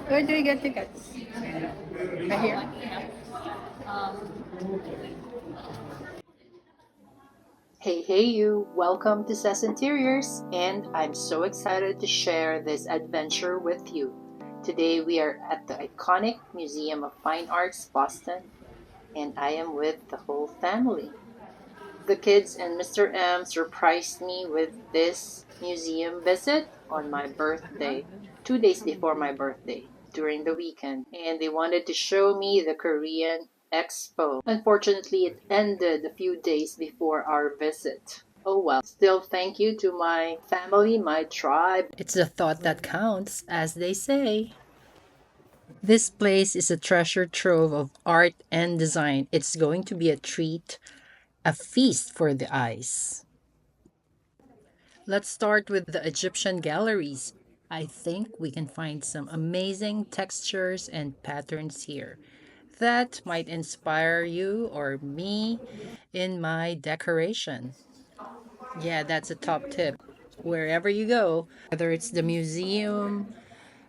Where do you get tickets? Right here. Hey, hey, you! Welcome to sᴛýʟᴇRs, and I'm so excited to share this adventure with you. Today we are at the iconic Museum of Fine Arts, Boston, and I am with the whole family. The kids and Mr. M surprised me with this museum visit on my birthday, 2 days before my birthday, during the weekend, and they wanted to show me the Korean Expo. Unfortunately, it ended a few days before our visit. Oh well. Still, thank you to my family, my tribe. It's the thought that counts, as they say. This place is a treasure trove of art and design. It's going to be a treat, a feast for the eyes. Let's start with the Egyptian galleries. I think we can find some amazing textures and patterns here that might inspire you or me in my decoration. Yeah, that's a top tip. Wherever you go, whether it's the museum,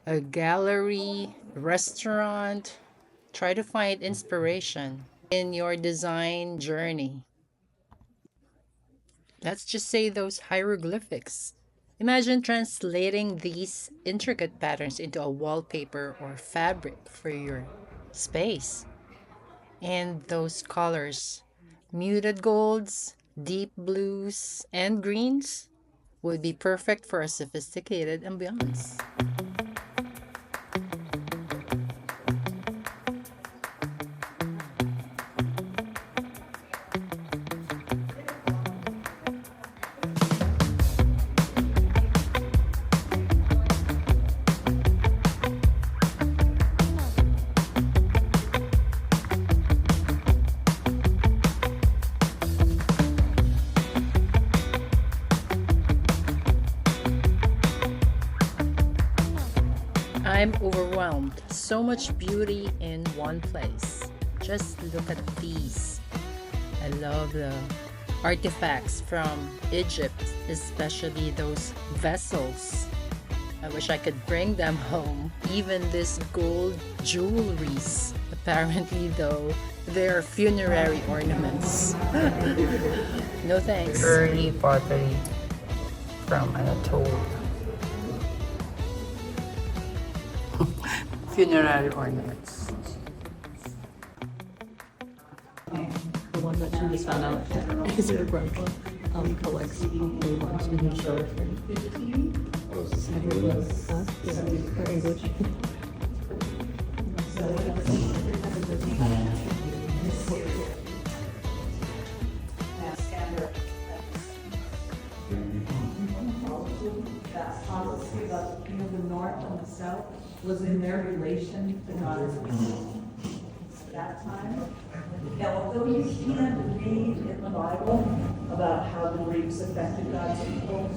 a gallery, restaurant, try to find inspiration in your design journey. Let's just say those hieroglyphics. Imagine translating these intricate patterns into a wallpaper or fabric for your space. And those colors, muted golds, deep blues, and greens, would be perfect for a sophisticated ambiance. I'm overwhelmed. So much beauty in one place. Just look at these. I love the artifacts from Egypt, especially those vessels. I wish I could bring them home. Even these gold jewelries. Apparently, though, they are funerary ornaments. No thanks. Early pottery from Anatolia. Funerary ornaments. The one that she just found out is her brother collects old ones and he showed her. Yeah, her English. That prophecy about the king of the north and the south was in their relation to God's people at that time. Now, although you can't read in the Bible about how the Greeks affected God's people,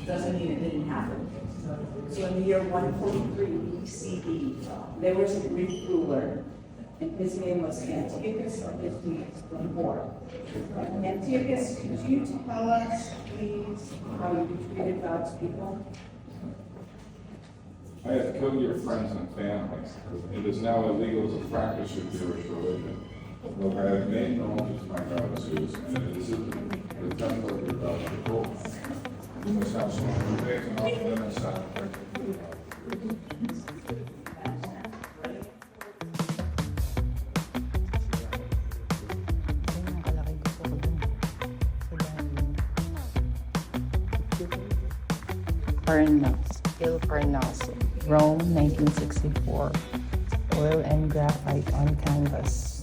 doesn't mean it didn't happen. So in the year 143 BCE, there was a Greek ruler, and his name was Antiochus Epiphanes. Antiochus, could you tell us, please, how you treated God's people? I have killed your friends and family. It is now illegal to practice your Jewish religion. Look, I have made known to my God Zeus, and it is the temple of your God, the Gogh. This house will be taken off and then sacrificed. Il Parnaso, Rome, 1964. Oil and graphite on canvas.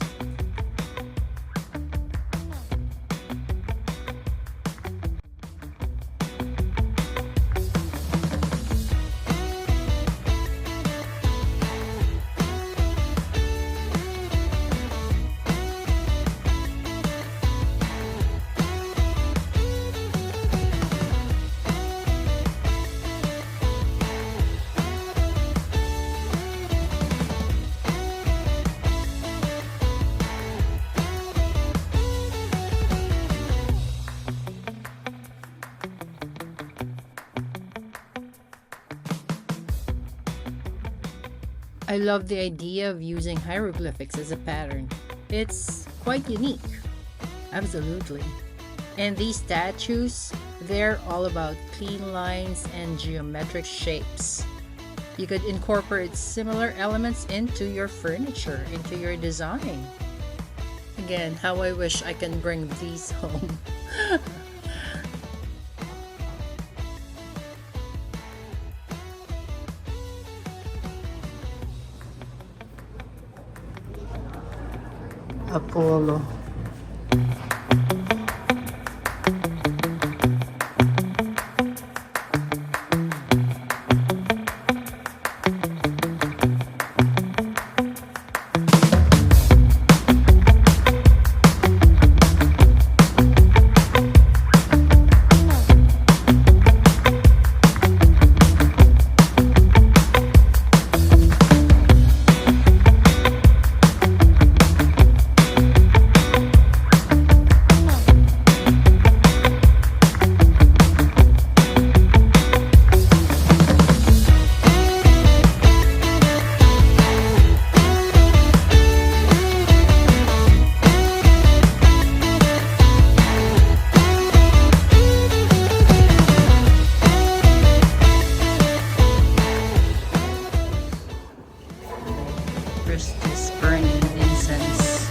I love the idea of using hieroglyphics as a pattern. It's quite unique. Absolutely. And these statues, they're all about clean lines and geometric shapes. You could incorporate similar elements into your furniture, into your design. Again, how I wish I can bring these home. Apollo. Christus burning incense.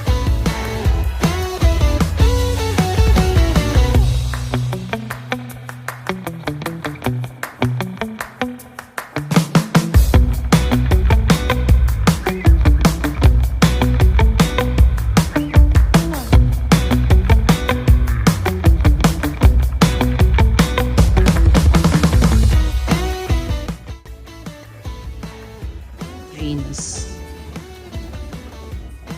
Venus.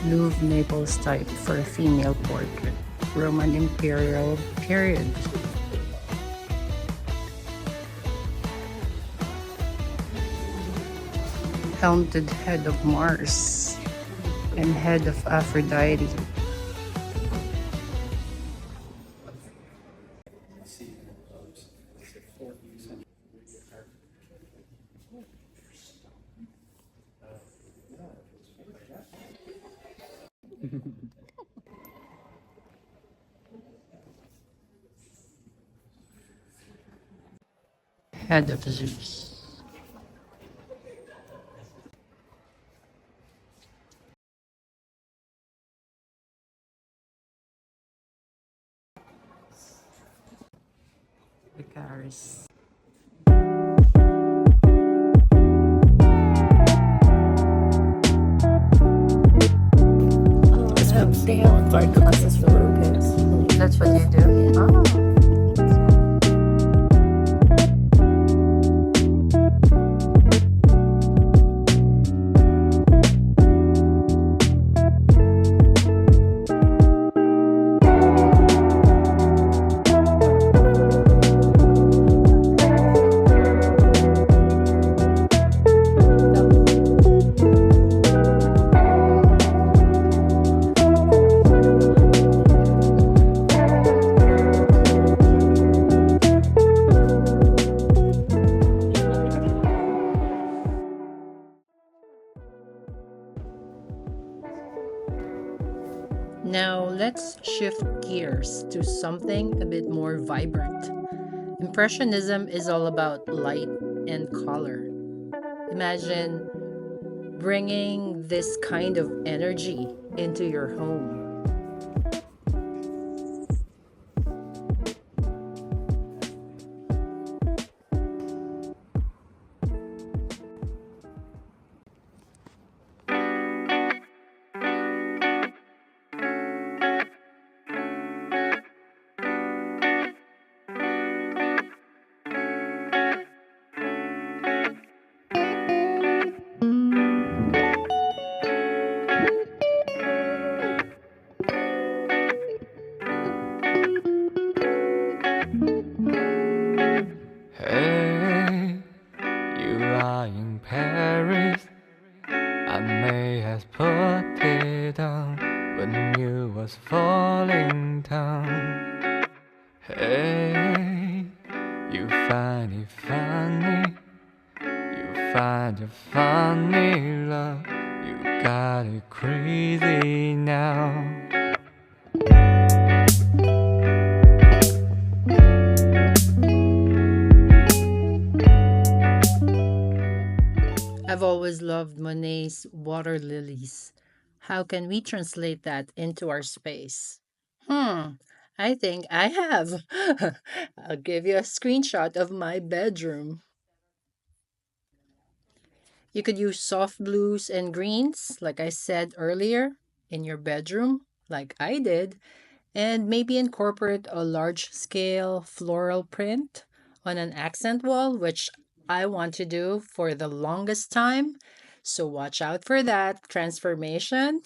Louvre Naples type for a female portrait. Roman Imperial period. Helmeted head of Mars and head of Aphrodite. Head of Zeus. Icarus. They have art classes for little kids. That's what you do? Oh. Now let's shift gears to something a bit more vibrant. Impressionism is all about light and color. Imagine bringing this kind of energy into your home. Hey, you are in Paris. I may have put it down when you was falling down. Hey, you find it funny. You find your funny love. You got it crazy now. I've always loved Monet's water lilies. How can we translate that into our space? I think I have. I'll give you a screenshot of my bedroom. You could use soft blues and greens, like I said earlier, in your bedroom, like I did, and maybe incorporate a large scale floral print on an accent wall, which I want to do for the longest time. So watch out for that transformation.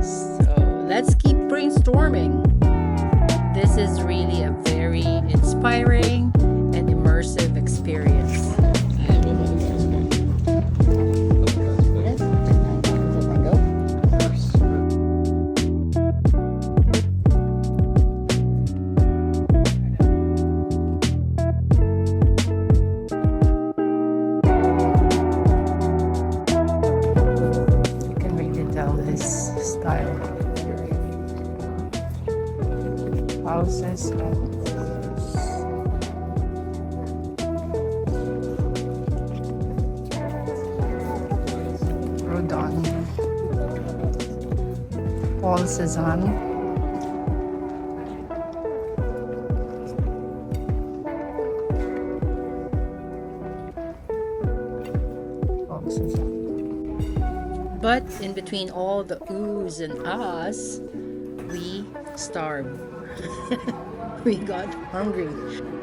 So let's keep brainstorming. This is really a very inspiring and immersive experience. You can really tell his style. Houses and Rodin, ɪNᴛᴇRɪᴏR. But in between all the oohs and ahs, we starved. We got hungry.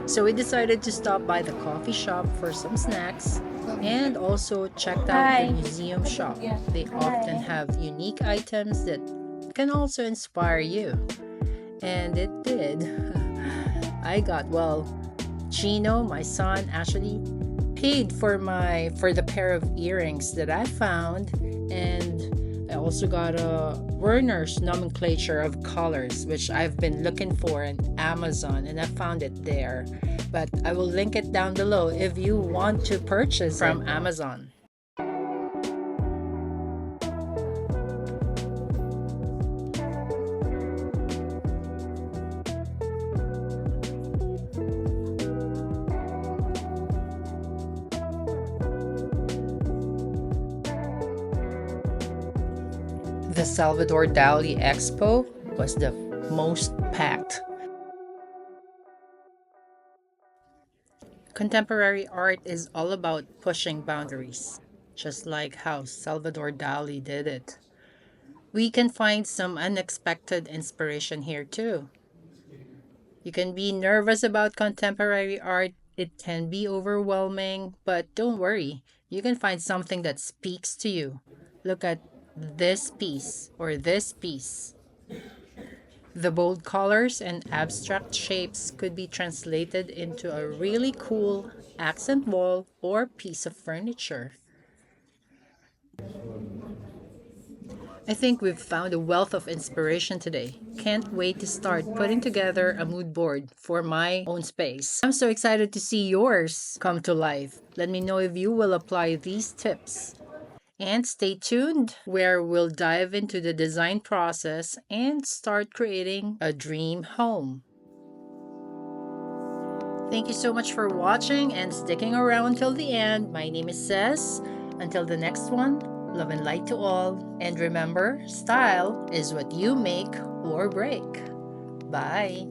So we decided to stop by the coffee shop for some snacks and also checked out the museum shop. They often have unique items that can also inspire you. And it did. I got, well, Chino, my son, actually paid for the pair of earrings that I found, and I also got a Werner's nomenclature of colors, which I've been looking for on Amazon, and I found it there. But I will link it down below if you want to purchase from Amazon. The Salvador Dali Expo was the most packed. Contemporary art is all about pushing boundaries, just like how Salvador Dali did it. We can find some unexpected inspiration here too. You can be nervous about contemporary art, it can be overwhelming, but don't worry, you can find something that speaks to you. Look at this piece or this piece. The bold colors and abstract shapes could be translated into a really cool accent wall or piece of furniture. I think we've found a wealth of inspiration today. Can't wait to start putting together a mood board for my own space. I'm so excited to see yours come to life. Let me know if you will apply these tips. And stay tuned, where we'll dive into the design process and start creating a dream home. Thank you so much for watching and sticking around till the end. My name is Cez. Until the next one, love and light to all. And remember, style is what you make or break. Bye.